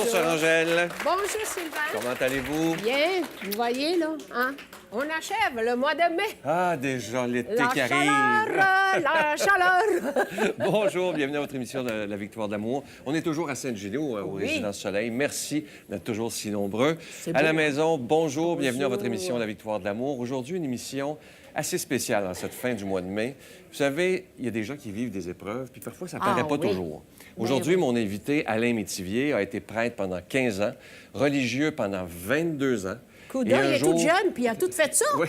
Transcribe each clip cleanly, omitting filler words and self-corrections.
Sœur Angèle. Bonjour, Sylvain. Comment allez-vous? Bien, vous voyez, là, hein? On achève le mois de mai. Ah, déjà, l'été La qui chaleur, arrive. la chaleur. Bonjour, bienvenue à votre émission de La Victoire de l'amour. On est toujours à Sainte-Julie, au Oui. Résidence Soleil. Merci d'être toujours si nombreux. C'est À la beau. maison, bonjour, bienvenue à votre Bonjour. émission La Victoire de l'amour. Aujourd'hui, une émission assez spéciale en cette fin du mois de mai. Vous savez, il y a des gens qui vivent des épreuves, puis parfois, ça ne paraît pas oui. toujours. Aujourd'hui, oui. mon invité, Alain Métivier, a été prêtre pendant 15 ans, religieux pendant 22 ans. Coudon, Et un il est jour- tout jeune, puis il a tout fait ça. Oui.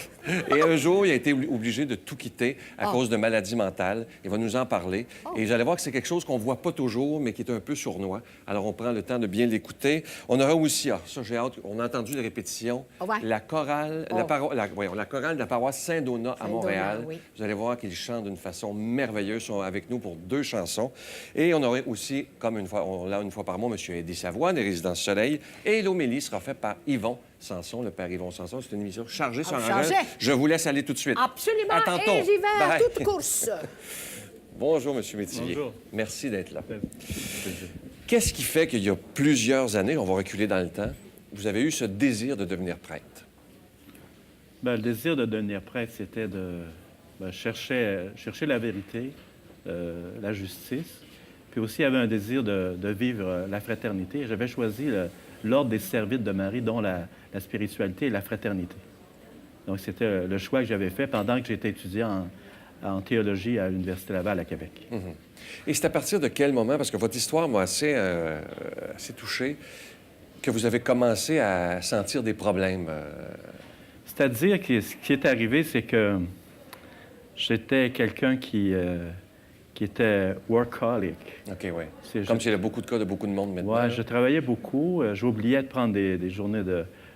Et un jour, il a été obligé de tout quitter à cause de maladies mentales. Il va nous en parler. Et vous allez voir que c'est quelque chose qu'on ne voit pas toujours, mais qui est un peu sournois. Alors, on prend le temps de bien l'écouter. On aura aussi, ça j'ai hâte, on a entendu les répétitions, Ouais. la chorale, la chorale de la paroisse Saint-Donat à Saint-Donat, Montréal. oui. Vous allez voir qu'ils chantent d'une façon merveilleuse. Ils sont avec nous pour 2 chansons. Et on aurait aussi, comme une fois par mois, M. Eddie Savoie, des Résidences Soleil. Et l'homélie sera faite par Yvon Sanson, le père Yvon Sanson. C'est une émission chargée sur chargée. Angèle. Je vous laisse aller tout de suite. Absolument. À tantôt. Et j'y vais à Bye. toute course. Bonjour, M. Métivier. Bonjour. Merci d'être là. Qu'est-ce qui fait qu'il y a plusieurs années, on va reculer dans le temps, vous avez eu ce désir de devenir prêtre? Le désir de devenir prêtre, c'était de chercher la vérité, la justice. Puis aussi, il y avait un désir de vivre la fraternité. J'avais choisi l'ordre des Servites de Marie, dont la spiritualité et la fraternité. Donc, c'était le choix que j'avais fait pendant que j'étais étudiant en théologie à l'Université Laval à Québec. Et c'est à partir de quel moment, parce que votre histoire m'a assez touché, que vous avez commencé à sentir des problèmes? C'est-à-dire que ce qui est arrivé, c'est que j'étais quelqu'un qui était workaholic. OK, oui. C'est- Comme je- s'il y a beaucoup de cas de beaucoup de monde maintenant. Oui, je travaillais beaucoup. J'oubliais de prendre des journées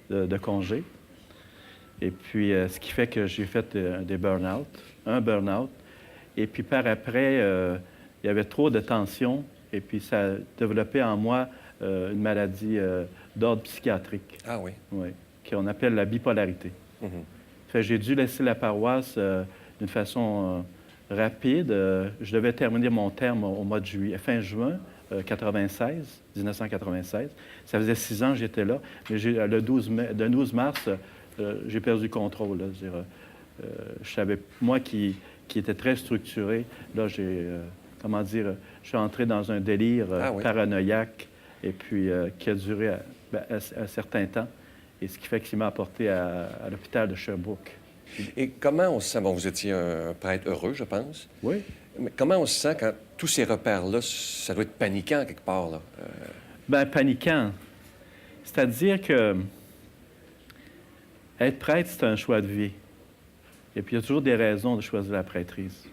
de congé. Et puis, ce qui fait que j'ai fait des burn-out, un burn-out. Et puis, par après, il y avait trop de tension. Et puis, ça a développé en moi une maladie d'ordre psychiatrique, Ah oui. oui, qu'on appelle la bipolarité. Fait que j'ai dû laisser la paroisse d'une façon rapide. Je devais terminer mon terme au mois de juillet, fin juin 1996. Ça faisait 6 ans que j'étais là. Mais le 12 mars, j'ai perdu le contrôle. Là. Je savais, moi qui était très structuré, là, je suis entré dans un délire Ah oui. paranoïaque et puis qui a duré un certain temps. Et ce qui fait qu'il m'a apporté à l'hôpital de Sherbrooke. Et comment on se sent? Bon, vous étiez un prêtre heureux, je pense. Oui. Mais comment on se sent quand tous ces repères-là, ça doit être paniquant quelque part, là? Paniquant. C'est-à-dire que être prêtre, c'est un choix de vie. Et puis, il y a toujours des raisons de choisir la prêtrise.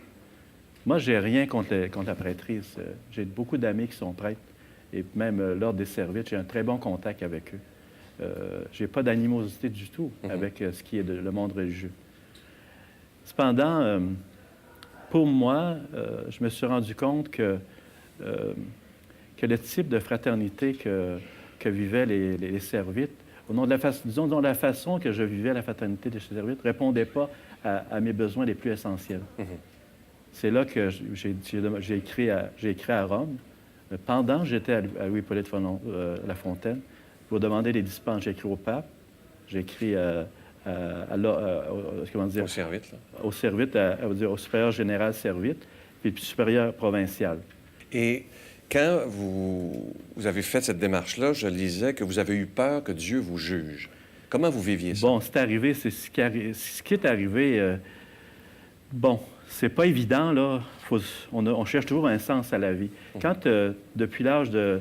Moi, j'ai rien contre la prêtrise. J'ai beaucoup d'amis qui sont prêtres. Et même l'ordre des Servites, j'ai un très bon contact avec eux. J'ai pas d'animosité du tout avec ce qui est le monde religieux. Cependant, pour moi, je me suis rendu compte que le type de fraternité que vivaient les Servites, au nom de la façon que je vivais la fraternité des Servites, ne répondait pas à mes besoins les plus essentiels. C'est là que j'ai écrit à Rome. Pendant que j'étais à Louis-Hippolyte Lafontaine, pour demander les dispenses, j'ai écrit au pape, j'ai écrit Au service, là. au Servite, au supérieur général Servite, puis le supérieur provincial. Et quand vous avez fait cette démarche-là, je lisais que vous avez eu peur que Dieu vous juge. Comment vous viviez ça? Bon, c'est arrivé, c'est ce qui est arrivé. Bon, c'est pas évident, là. On cherche toujours un sens à la vie. Quand, depuis l'âge de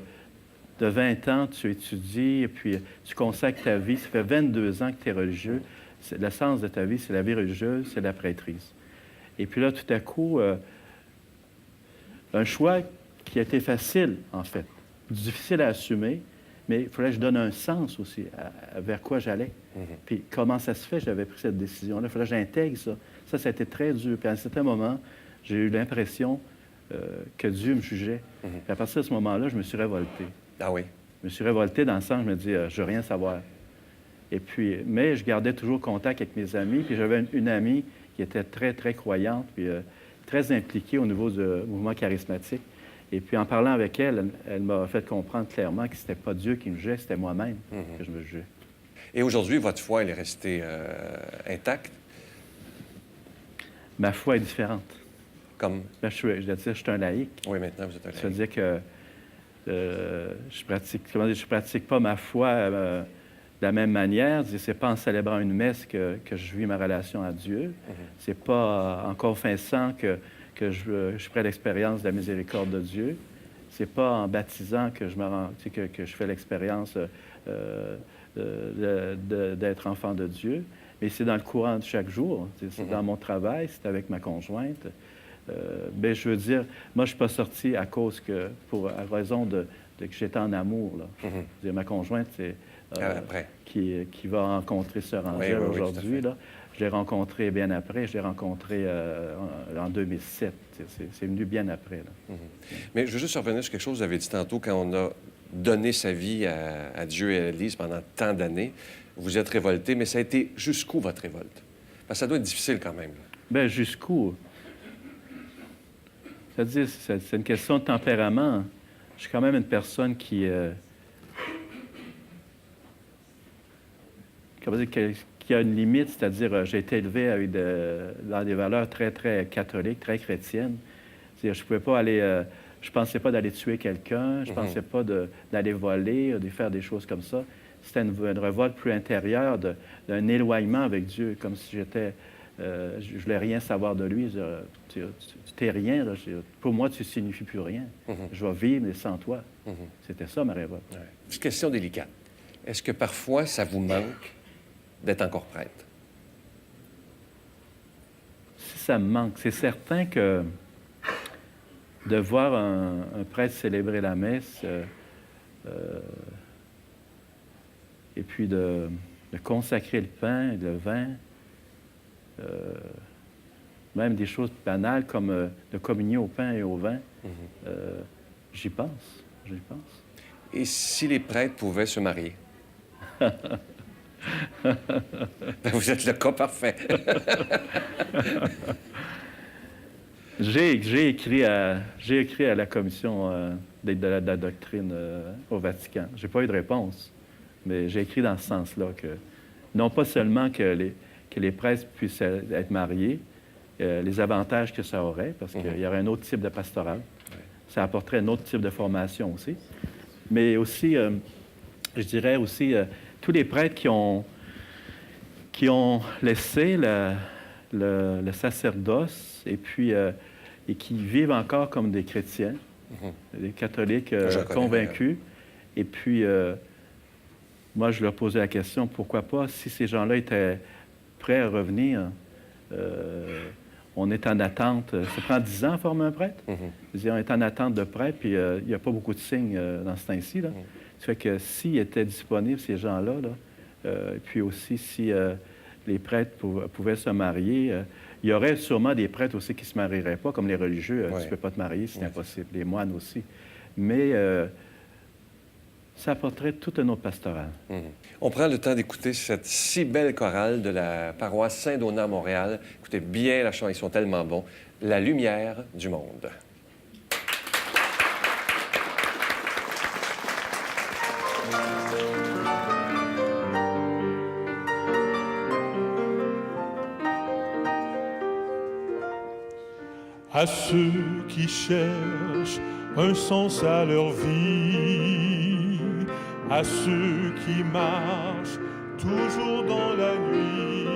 20 ans, tu étudies, et puis tu consacres ta vie, ça fait 22 ans que tu es religieux, le sens de ta vie, c'est la vie religieuse, c'est la prêtrise. Et puis là, tout à coup, un choix qui a été facile, en fait, difficile à assumer, mais il fallait que je donne un sens aussi vers quoi j'allais. Puis comment ça se fait, j'avais pris cette décision-là. Il fallait que j'intègre ça. Ça a été très dur. Puis à un certain moment, j'ai eu l'impression que Dieu me jugeait. Puis à partir de ce moment-là, je me suis révolté. Ah oui. Je me suis révolté dans le sens, je me dis, je veux rien savoir. Et puis, mais je gardais toujours contact avec mes amis. Puis j'avais une amie qui était très, très croyante, puis très impliquée au niveau du mouvement charismatique. Et puis, en parlant avec elle, elle m'a fait comprendre clairement que ce n'était pas Dieu qui me jugeait, c'était moi-même que je me jugeais. Et aujourd'hui, votre foi, elle est restée intacte? Ma foi est différente. Comme... Ben, je suis un laïc. Oui, maintenant, vous êtes un Ça veut laïc. dire que je pratique pas ma foi de la même manière. C'est pas en célébrant une messe que je vis ma relation à Dieu. C'est pas en confessant que je ferai l'expérience de la miséricorde de Dieu. C'est pas en baptisant que je fais l'expérience d'être enfant de Dieu. Mais c'est dans le courant de chaque jour. C'est dans mon travail, c'est avec ma conjointe. Ben, je veux dire, moi, je ne suis pas sorti à raison de que j'étais en amour. Là. Je veux dire, ma conjointe, c'est qui va rencontrer Sœur Angèle aujourd'hui. Là. Je l'ai rencontrée bien après. Je l'ai rencontrée en 2007. C'est venu bien après. Là. Mais je veux juste revenir sur quelque chose que vous avez dit tantôt, quand on a donné sa vie à Dieu et à l'Église pendant tant d'années, vous êtes révolté, mais ça a été jusqu'où votre révolte? Parce que ça doit être difficile quand même. Bien, jusqu'où? C'est-à-dire, c'est une question de tempérament. Je suis quand même une personne qui a une limite, c'est-à-dire, j'ai été élevé avec dans des valeurs très, très catholiques, très chrétiennes. C'est-à-dire, je ne pouvais pas aller... je ne pensais pas d'aller tuer quelqu'un, je ne pensais pas d'aller voler, de faire des choses comme ça. C'était une révolte plus intérieure, d'un éloignement avec Dieu, comme si j'étais... je ne voulais rien savoir de lui. Tu n'es rien. Là. Pour moi, tu ne signifies plus rien. Je vais vivre sans toi. C'était ça, ma révolte. Ouais. C'est une question délicate. Est-ce que parfois, ça vous manque d'être encore prêtre? Si ça me manque, c'est certain que de voir un prêtre célébrer la messe et puis de consacrer le pain et le vin, même des choses banales comme de communier au pain et au vin, j'y pense. Et si les prêtres pouvaient se marier? Ben, vous êtes le cas parfait. J'ai écrit à la commission de la doctrine au Vatican. J'ai pas eu de réponse, mais j'ai écrit dans ce sens-là que non pas seulement que les prêtres puissent être mariés, les avantages que ça aurait, parce qu'il y aurait un autre type de pastoral. Ça apporterait un autre type de formation aussi. Mais aussi, je dirais aussi, tous les prêtres qui ont laissé le sacerdoce et puis et qui vivent encore comme des chrétiens, des catholiques convaincus. Et puis, moi, je leur posais la question, pourquoi pas, si ces gens-là étaient prêts à revenir, on est en attente. Ça prend 10 ans à former un prêtre. C'est-à-dire, on est en attente de prêtre, puis il n'y a pas beaucoup de signes dans ce temps-ci. Ça fait que s'ils étaient disponibles, ces gens-là, puis aussi si les prêtres pouvaient se marier, il y aurait sûrement des prêtres aussi qui ne se marieraient pas, comme les religieux. Tu ne peux pas te marier, c'est impossible. Les moines aussi. Mais ça apporterait tout un autre pastoral. On prend le temps d'écouter cette si belle chorale de la paroisse Saint-Donat à Montréal. Écoutez bien la chanson, ils sont tellement bons. La lumière du monde. À ceux qui cherchent un sens à leur vie, à ceux qui marchent toujours dans la nuit,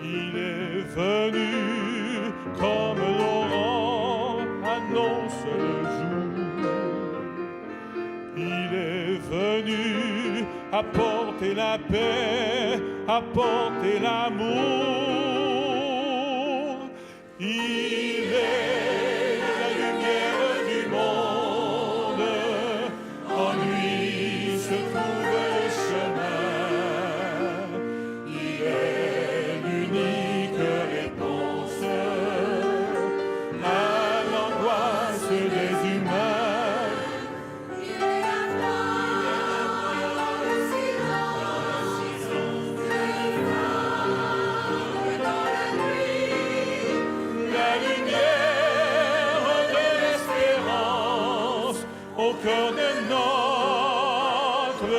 il est venu comme l'aurore annonce le jour. Il est venu apporter la paix, apporter l'amour. Il est la lumière du monde, en lui se trouve le chemin. Il est l'unique réponse à l'angoisse des humains. Il est la flamme, le silence, dans la nuit. La lumière au cœur de notre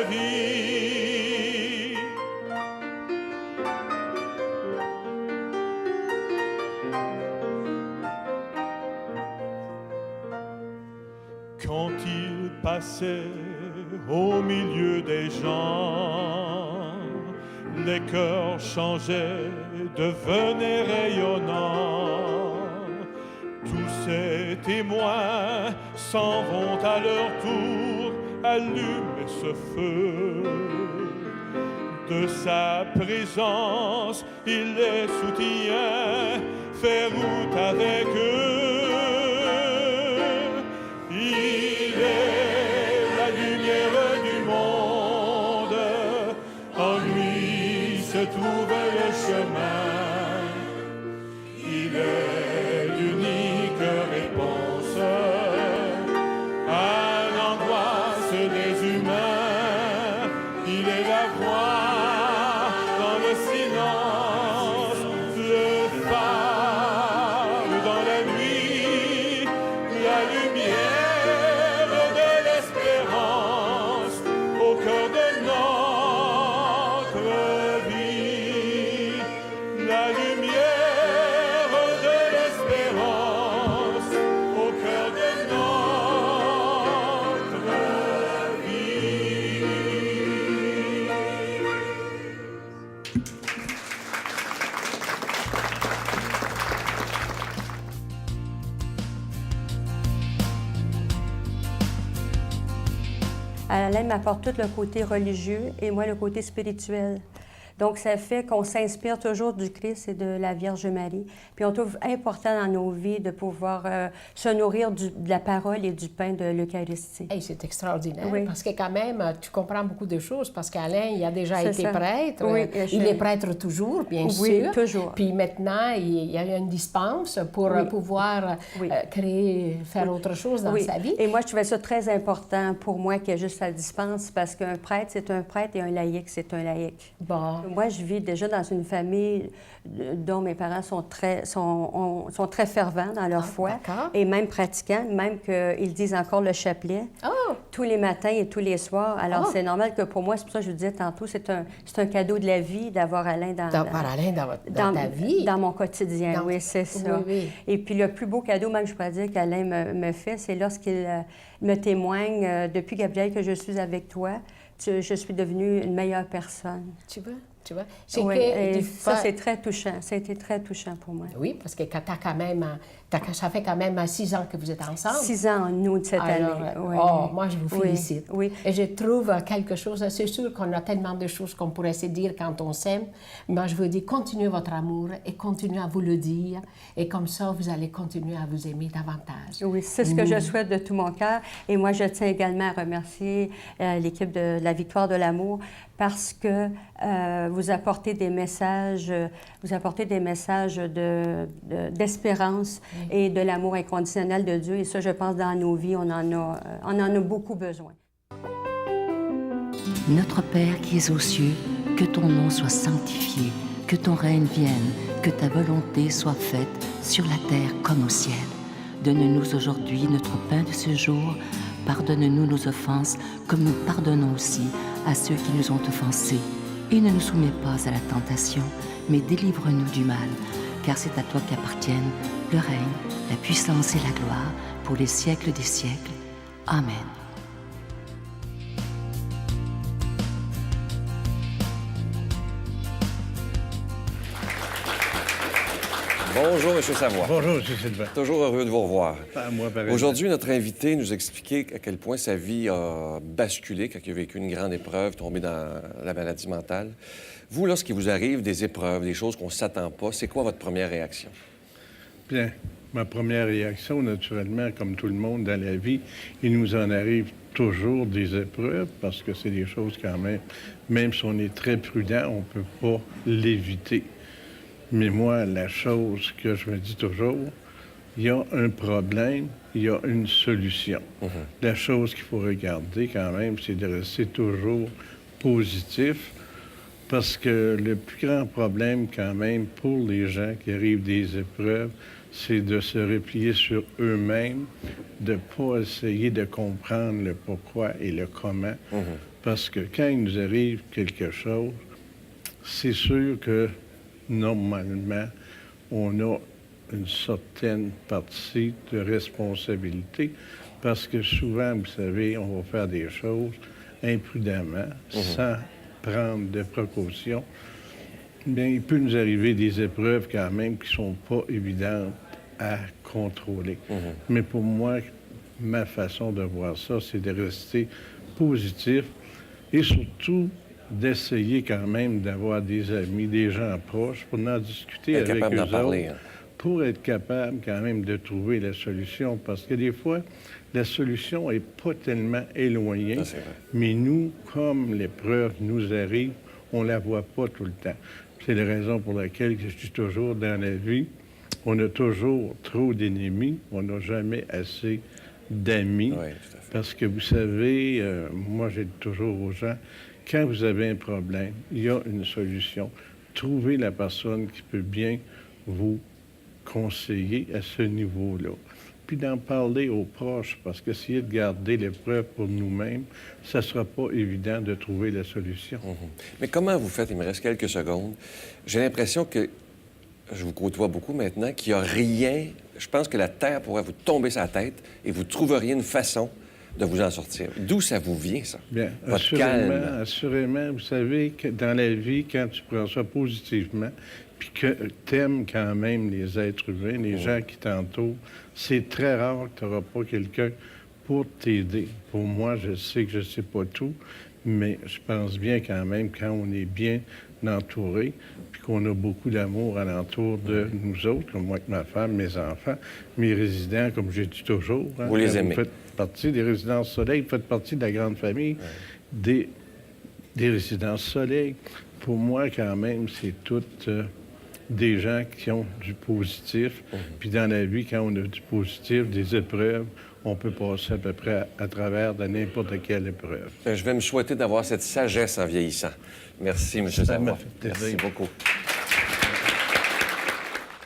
vie. Quand il passait au milieu des gens, les cœurs changeaient, devenaient rayonnants. Tous ces témoins s'en vont à leur tour allumer ce feu. De sa présence, il les soutient, fait route avec eux. Il est la lumière du monde, en lui se trouve le chemin. Il est l'unique réponse à l'angoisse des humains. Il est la voix dans le silence, le phare dans la nuit, la lumière de l'espérance au cœur de notre vie. La lumière de l'espérance au cœur de notre vie. Alain m'apporte tout le côté religieux et moi le côté spirituel. Donc, ça fait qu'on s'inspire toujours du Christ et de la Vierge Marie. Puis on trouve important dans nos vies de pouvoir se nourrir de la parole et du pain de l'Eucharistie. Hey, c'est extraordinaire, Oui. parce que quand même, tu comprends beaucoup de choses, parce qu'Alain, il a déjà C'est été ça. prêtre. Oui, Il est prêtre toujours, bien Oui, sûr. toujours. Puis maintenant, il y a une dispense pour Oui. pouvoir Oui. créer, faire autre chose dans Oui. sa vie. Et moi, je trouvais ça très important pour moi qu'il y ait juste la dispense parce qu'un prêtre, c'est un prêtre et un laïc, c'est un laïc. Bon. Moi, je vis déjà dans une famille dont mes parents sont très fervents dans leur foi d'accord. et même pratiquants, même qu'ils disent encore le chapelet Oh! tous les matins et tous les soirs. Alors, Oh! c'est normal que pour moi, c'est pour ça que je vous disais tantôt, c'est un cadeau de la vie d'avoir Alain D'avoir Alain dans ta vie. Dans mon quotidien, Dans- oui, c'est ça. Oui, oui. Et puis le plus beau cadeau, même je pourrais dire, qu'Alain me fait, c'est lorsqu'il me témoigne, depuis Gabriel que je suis avec toi, je suis devenue une meilleure personne. Tu vois? Tu vois? C'est Oui, que et des ça, fois- c'est très touchant. Ça a été très touchant pour moi. Oui, parce que quand t'as quand même... ça fait quand même 6 ans que vous êtes ensemble. 6 ans en août cette Alors, année. Oui. oh, moi, je vous Oui, félicite. oui. Et je trouve quelque chose, c'est sûr qu'on a tellement de choses qu'on pourrait se dire quand on s'aime. Moi, je vous dis, continuez votre amour et continuez à vous le dire. Et comme ça, vous allez continuer à vous aimer davantage. Oui, c'est ce que je souhaite de tout mon cœur. Et moi, je tiens également à remercier l'équipe de la Victoire de l'amour parce que vous apportez des messages, d'espérance et de l'amour inconditionnel de Dieu. Et ça, je pense, dans nos vies, on en a beaucoup besoin. Notre Père qui es aux cieux, que ton nom soit sanctifié, que ton règne vienne, que ta volonté soit faite sur la terre comme au ciel. Donne-nous aujourd'hui notre pain de ce jour. Pardonne-nous nos offenses, comme nous pardonnons aussi à ceux qui nous ont offensés. Et ne nous soumets pas à la tentation, mais délivre-nous du mal, car c'est à toi qu'appartiennent le règne, la puissance et la gloire pour les siècles des siècles. Amen. Bonjour, M. Savoie. Bonjour, M. Sylvain. Toujours heureux de vous revoir. Ah, moi, pareil. Aujourd'hui, notre invité nous expliquait à quel point sa vie a basculé quand il a vécu une grande épreuve, tombé dans la maladie mentale. Vous, lorsqu'il vous arrive des épreuves, des choses qu'on ne s'attend pas, c'est quoi votre première réaction? Bien, ma première réaction, naturellement, comme tout le monde dans la vie, il nous en arrive toujours des épreuves parce que c'est des choses quand même si on est très prudent, on ne peut pas l'éviter. Mais moi, la chose que je me dis toujours, il y a un problème, il y a une solution. La chose qu'il faut regarder quand même, c'est de rester toujours positif parce que le plus grand problème quand même pour les gens qui arrivent des épreuves, c'est de se replier sur eux-mêmes, de ne pas essayer de comprendre le pourquoi et le comment. Parce que quand il nous arrive quelque chose, c'est sûr que normalement, on a une certaine partie de responsabilité parce que souvent, vous savez, on va faire des choses imprudemment, sans prendre de précautions. Bien, il peut nous arriver des épreuves quand même qui ne sont pas évidentes à contrôler. Mais pour moi, ma façon de voir ça, c'est de rester positif et surtout d'essayer quand même d'avoir des amis, des gens proches pour en discuter avec eux autres, pour être capable quand même de trouver la solution. Parce que des fois, la solution n'est pas tellement éloignée, mais nous, comme l'épreuve nous arrive, on ne la voit pas tout le temps. C'est la raison pour laquelle je dis toujours dans la vie, on a toujours trop d'ennemis, on n'a jamais assez d'amis. Oui, parce que vous savez, moi j'ai dit toujours aux gens, quand vous avez un problème, il y a une solution. Trouvez la personne qui peut bien vous conseiller à ce niveau-là. Puis d'en parler aux proches, parce qu'essayer de garder l'épreuve pour nous-mêmes, ça ne sera pas évident de trouver la solution. Mais comment vous faites? Il me reste quelques secondes. J'ai l'impression que, je vous côtoie beaucoup maintenant, qu'il n'y a rien... Je pense que la terre pourrait vous tomber sur la tête et vous trouveriez une façon de vous en sortir. D'où ça vous vient, ça? Bien, Votre calme. Assurément, vous savez que dans la vie, quand tu prends ça positivement, puis que tu aimes quand même les êtres humains, les gens qui t'entourent, c'est très rare que tu n'auras pas quelqu'un pour t'aider. Pour moi, je sais que je ne sais pas tout, mais je pense bien quand même quand on est bien entouré, puis qu'on a beaucoup d'amour alentour de nous autres, comme moi avec ma femme, mes enfants, mes résidents, comme j'ai dit toujours. Hein, vous les aimez. Vous faites partie des résidences Soleil, vous faites partie de la grande famille des résidences Soleil. Pour moi, quand même, c'est toutes des gens qui ont du positif. Puis dans la vie, quand on a du positif, des épreuves, on peut passer à peu près à travers de n'importe quelle épreuve. Bien, je vais me souhaiter d'avoir cette sagesse en vieillissant. Merci, M. Savoie. Merci beaucoup.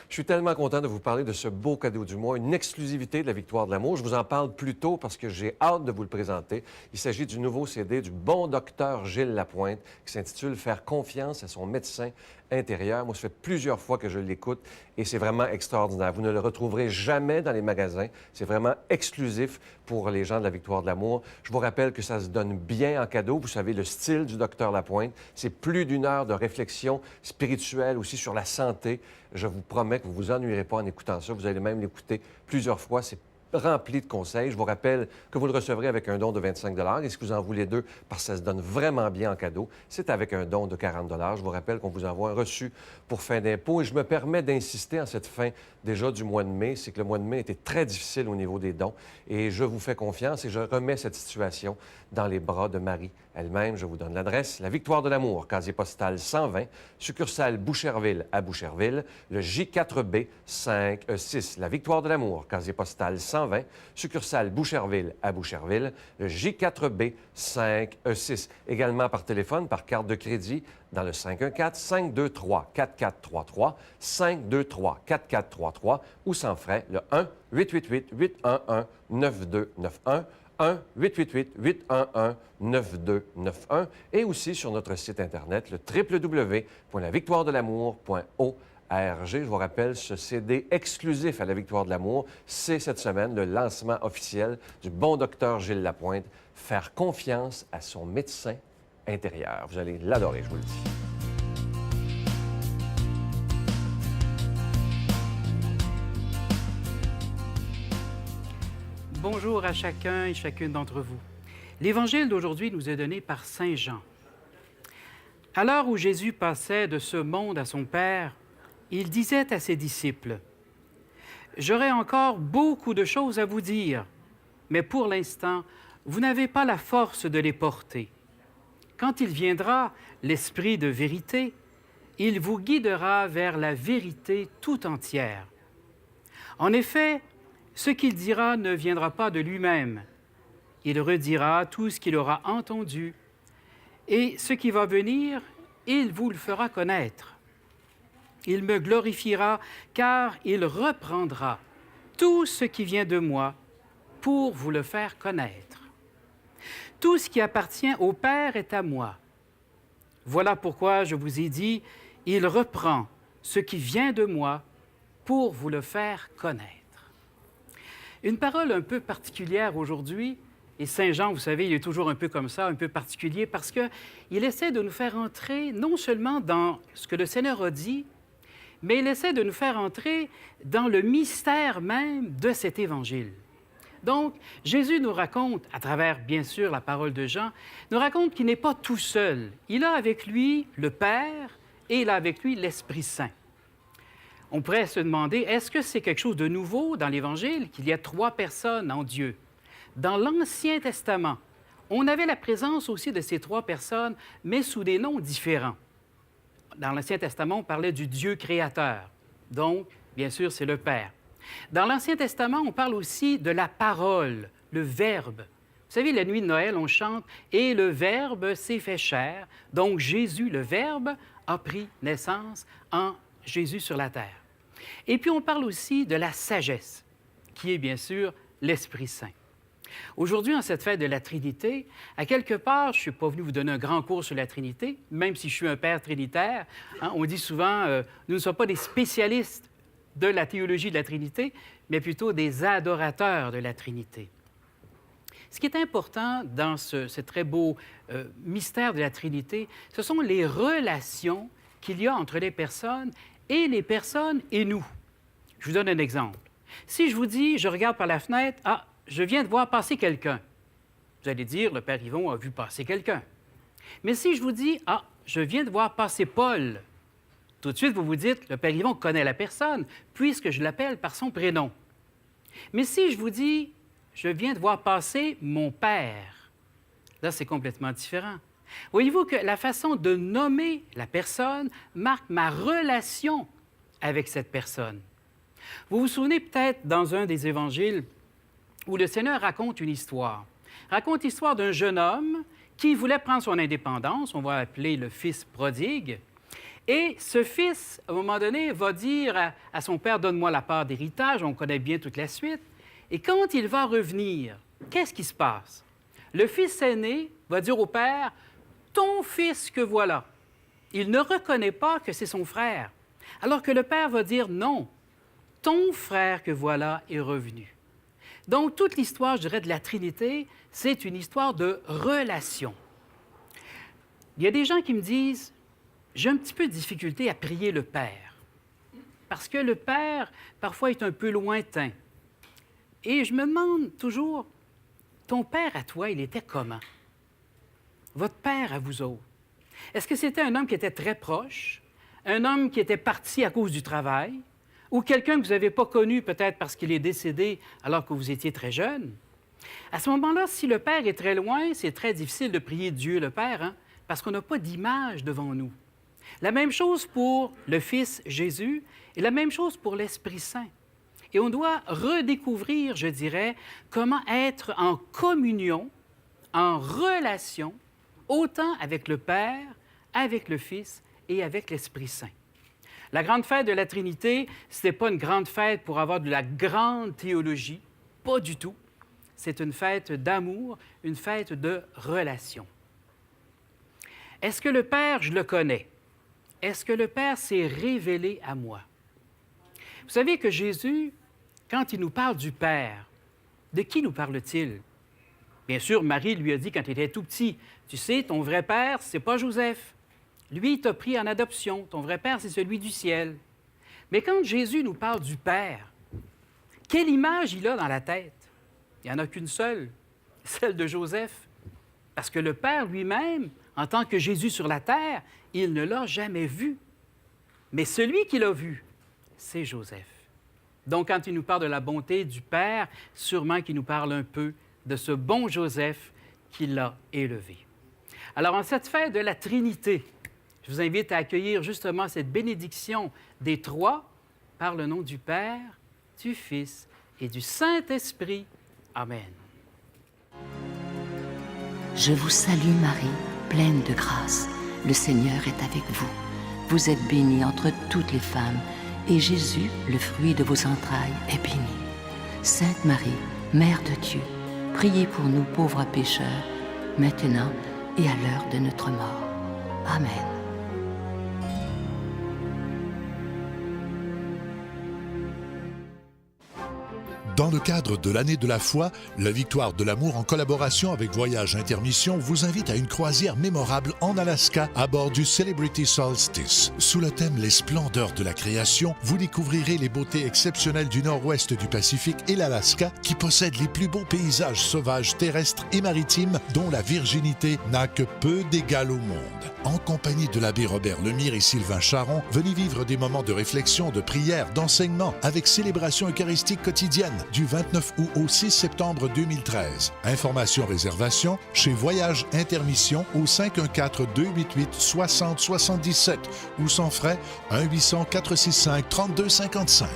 Je suis tellement content de vous parler de ce beau cadeau du mois, une exclusivité de la Victoire de l'amour. Je vous en parle plus tôt parce que j'ai hâte de vous le présenter. Il s'agit du nouveau CD du bon docteur Gilles Lapointe qui s'intitule « Faire confiance à son médecin intérieur ». Moi, ça fait plusieurs fois que je l'écoute et c'est vraiment extraordinaire. Vous ne le retrouverez jamais dans les magasins. C'est vraiment exclusif pour les gens de la Victoire de l'amour. Je vous rappelle que ça se donne bien en cadeau. Vous savez, le style du docteur Lapointe, c'est plus d'1 heure de réflexion spirituelle aussi sur la santé. Je vous promets que vous ne vous ennuierez pas en écoutant ça. Vous allez même l'écouter plusieurs fois. C'est rempli de conseils. Je vous rappelle que vous le recevrez avec un don de 25 $. Et si vous en voulez 2, parce que ça se donne vraiment bien en cadeau, c'est avec un don de 40 $. Je vous rappelle qu'on vous envoie un reçu pour fin d'impôt. Et je me permets d'insister en cette fin déjà du mois de mai. C'est que le mois de mai était très difficile au niveau des dons. Et je vous fais confiance et je remets cette situation dans les bras de Marie elle-même. Je vous donne l'adresse. La Victoire de l'amour, casier postal 120, succursale Boucherville à Boucherville, le J4B 5E6. La Victoire de l'amour, casier postal 120, succursale Boucherville à Boucherville, le J4B 5E6. Également par téléphone, par carte de crédit, dans le 514-523-4433, 523-4433 ou sans frais, le 1-888-811-9291, 1-888-811-9291 et aussi sur notre site Internet, le www.lavictoiredelamour.org. Je vous rappelle, ce CD exclusif à la Victoire de l'amour, c'est cette semaine le lancement officiel du bon docteur Gilles Lapointe, faire confiance à son médecin intérieur. Vous allez l'adorer, je vous le dis. Bonjour à chacun et chacune d'entre vous. L'Évangile d'aujourd'hui nous est donné par Saint Jean. À l'heure où Jésus passait de ce monde à son Père, il disait à ses disciples, « J'aurai encore beaucoup de choses à vous dire, mais pour l'instant, vous n'avez pas la force de les porter. Quand il viendra, l'Esprit de vérité, il vous guidera vers la vérité tout entière. En effet, ce qu'il dira ne viendra pas de lui-même. Il redira tout ce qu'il aura entendu, et ce qui va venir, il vous le fera connaître. il me glorifiera, car il reprendra tout ce qui vient de moi pour vous le faire connaître. Tout ce qui appartient au Père est à moi. Voilà pourquoi je vous ai dit, il reprend ce qui vient de moi pour vous le faire connaître. Une parole un peu particulière aujourd'hui, et Saint Jean, vous savez, il est toujours un peu comme ça, un peu particulier, parce qu'il essaie de nous faire entrer non seulement dans ce que le Seigneur a dit, mais il essaie de nous faire entrer dans le mystère même de cet Évangile. Donc, Jésus nous raconte, à travers, bien sûr, la parole de Jean, nous raconte qu'il n'est pas tout seul. Il a avec lui le Père et il a avec lui l'Esprit Saint. On pourrait se demander, est-ce que c'est quelque chose de nouveau dans l'Évangile, qu'il y a 3 personnes en Dieu? Dans l'Ancien Testament, on avait la présence aussi de ces 3 personnes, mais sous des noms différents. Dans l'Ancien Testament, on parlait du Dieu créateur. Donc, bien sûr, c'est le Père. Dans l'Ancien Testament, on parle aussi de la parole, le Verbe. Vous savez, la nuit de Noël, on chante « Et le Verbe s'est fait chair ». Donc, Jésus, le Verbe, a pris naissance en Jésus sur la terre. Et puis, on parle aussi de la sagesse, qui est bien sûr l'Esprit Saint. Aujourd'hui, en cette fête de la Trinité, à quelque part, je ne suis pas venu vous donner un grand cours sur la Trinité, même si je suis un père trinitaire. Hein, on dit souvent, nous ne sommes pas des spécialistes de la théologie de la Trinité, mais plutôt des adorateurs de la Trinité. Ce qui est important dans ce très beau mystère de la Trinité, ce sont les relations qu'il y a entre les personnes et nous. Je vous donne un exemple. Si je vous dis, je regarde par la fenêtre, ah, je viens de voir passer quelqu'un. Vous allez dire, le Père Yvon a vu passer quelqu'un. Mais si je vous dis, ah, je viens de voir passer Paul, tout de suite, vous vous dites, le Père Yvon connaît la personne, puisque je l'appelle par son prénom. Mais si je vous dis, je viens de voir passer mon Père, là, c'est complètement différent. Voyez-vous que la façon de nommer la personne marque ma relation avec cette personne. Vous vous souvenez peut-être dans un des évangiles où le Seigneur raconte une histoire. Raconte l'histoire d'un jeune homme qui voulait prendre son indépendance, on va appeler le fils prodigue. Et ce fils, à un moment donné, va dire à son père, « Donne-moi la part d'héritage », on connaît bien toute la suite. Et quand il va revenir, qu'est-ce qui se passe? Le fils aîné va dire au père, « Ton fils que voilà ». Il ne reconnaît pas que c'est son frère, alors que le père va dire, « Non, ton frère que voilà est revenu ». Donc, toute l'histoire, je dirais, de la Trinité, c'est une histoire de relation. Il y a des gens qui me disent, j'ai un petit peu de difficulté à prier le Père, parce que le Père, parfois, est un peu lointain. Et je me demande toujours, ton Père à toi, il était comment? Votre Père à vous autres? Est-ce que c'était un homme qui était très proche, un homme qui était parti à cause du travail, ou quelqu'un que vous n'avez pas connu peut-être parce qu'il est décédé alors que vous étiez très jeune? À ce moment-là, si le Père est très loin, c'est très difficile de prier Dieu le Père, hein, parce qu'on n'a pas d'image devant nous. La même chose pour le Fils Jésus et la même chose pour l'Esprit Saint. Et on doit redécouvrir, je dirais, comment être en communion, en relation, autant avec le Père, avec le Fils et avec l'Esprit Saint. La grande fête de la Trinité, ce n'est pas une grande fête pour avoir de la grande théologie, pas du tout. C'est une fête d'amour, une fête de relation. Est-ce que le Père, je le connais? Est-ce que le Père s'est révélé à moi? Vous savez que Jésus, quand il nous parle du Père, de qui nous parle-t-il? Bien sûr, Marie lui a dit quand il était tout petit, « Tu sais, ton vrai Père, c'est pas Joseph. Lui, il t'a pris en adoption. Ton vrai Père, c'est celui du ciel. » Mais quand Jésus nous parle du Père, quelle image il a dans la tête? Il n'y en a qu'une seule, celle de Joseph. Parce que le Père lui-même, en tant que Jésus sur la terre, il ne l'a jamais vu. Mais celui qui l'a vu, c'est Joseph. Donc, quand il nous parle de la bonté du Père, sûrement qu'il nous parle un peu de ce bon Joseph qui l'a élevé. Alors, en cette fête de la Trinité, je vous invite à accueillir justement cette bénédiction des trois par le nom du Père, du Fils et du Saint-Esprit. Amen. Je vous salue Marie, pleine de grâce. Le Seigneur est avec vous. Vous êtes bénie entre toutes les femmes, et Jésus, le fruit de vos entrailles, est béni. Sainte Marie, Mère de Dieu, priez pour nous pauvres pécheurs, maintenant et à l'heure de notre mort. Amen. Dans le cadre de l'année de la foi, la Victoire de l'amour, en collaboration avec Voyage Intermission, vous invite à une croisière mémorable en Alaska à bord du Celebrity Solstice. Sous le thème « Les splendeurs de la création », vous découvrirez les beautés exceptionnelles du nord-ouest du Pacifique et l'Alaska, qui possède les plus beaux paysages sauvages terrestres et maritimes, dont la virginité n'a que peu d'égal au monde. En compagnie de l'abbé Robert Lemire et Sylvain Charon, venez vivre des moments de réflexion, de prière, d'enseignement, avec célébration eucharistique quotidienne, du 29 août au 6 septembre 2013. Informations, réservations chez Voyage Intermission au 514-288-6077 ou sans frais 1-800-465-3255.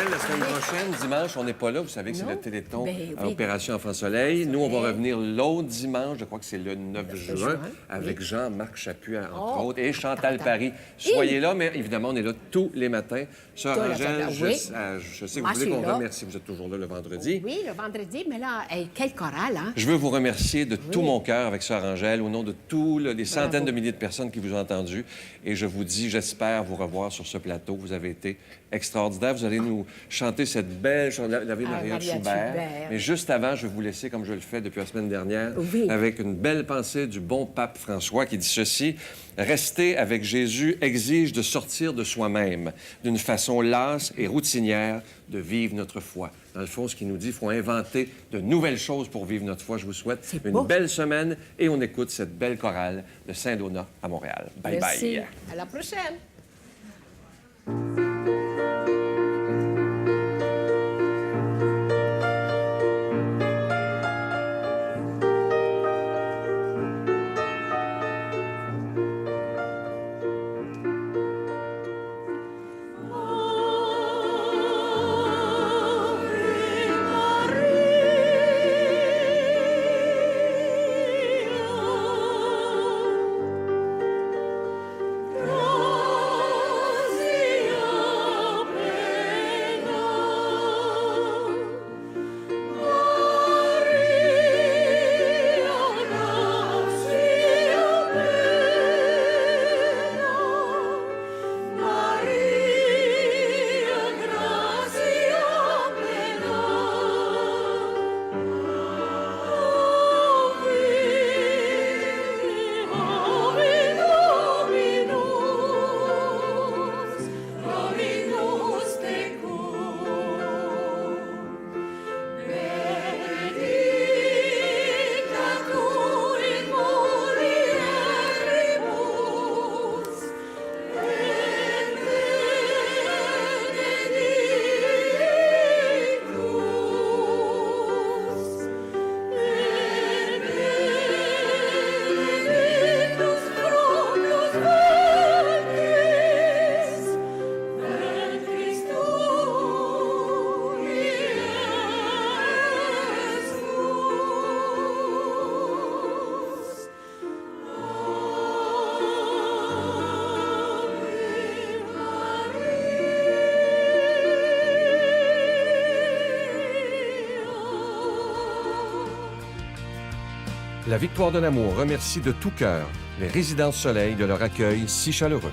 La semaine prochaine, dimanche, on n'est pas là. Vous savez que c'est le Téléthon à Opération Enfant Soleil. Nous, on va revenir l'autre dimanche, je crois que c'est le 9 juin, avec Jean-Marc Chaput, entre autres, et Chantal Paris. Soyez là, mais évidemment, on est là tous les matins. Sœur Angèle, je sais que vous voulez qu'on remercie. Vous êtes toujours là le vendredi. Oui, le vendredi, mais là, quel choral, hein? Je veux vous remercier de tout mon cœur avec Sœur Angèle, au nom de tous les centaines de milliers de personnes qui vous ont entendu. Et je vous dis, j'espère vous revoir sur ce plateau. Vous avez été extraordinaire. Vous allez nous chanter cette belle chanson, l'Ave Maria de Schubert. Mais juste avant, je vais vous laisser, comme je le fais depuis la semaine dernière, avec une belle pensée du bon pape François qui dit ceci: « Rester avec Jésus exige de sortir de soi-même, d'une façon lasse et routinière, de vivre notre foi. » Dans le fond, ce qu'il nous dit, il faut inventer de nouvelles choses pour vivre notre foi. Je vous souhaite une belle semaine et on écoute cette belle chorale de Saint-Donat à Montréal. Bye Merci. bye. À la prochaine. La Victoire de l'amour remercie de tout cœur les Résidences Soleil de leur accueil si chaleureux.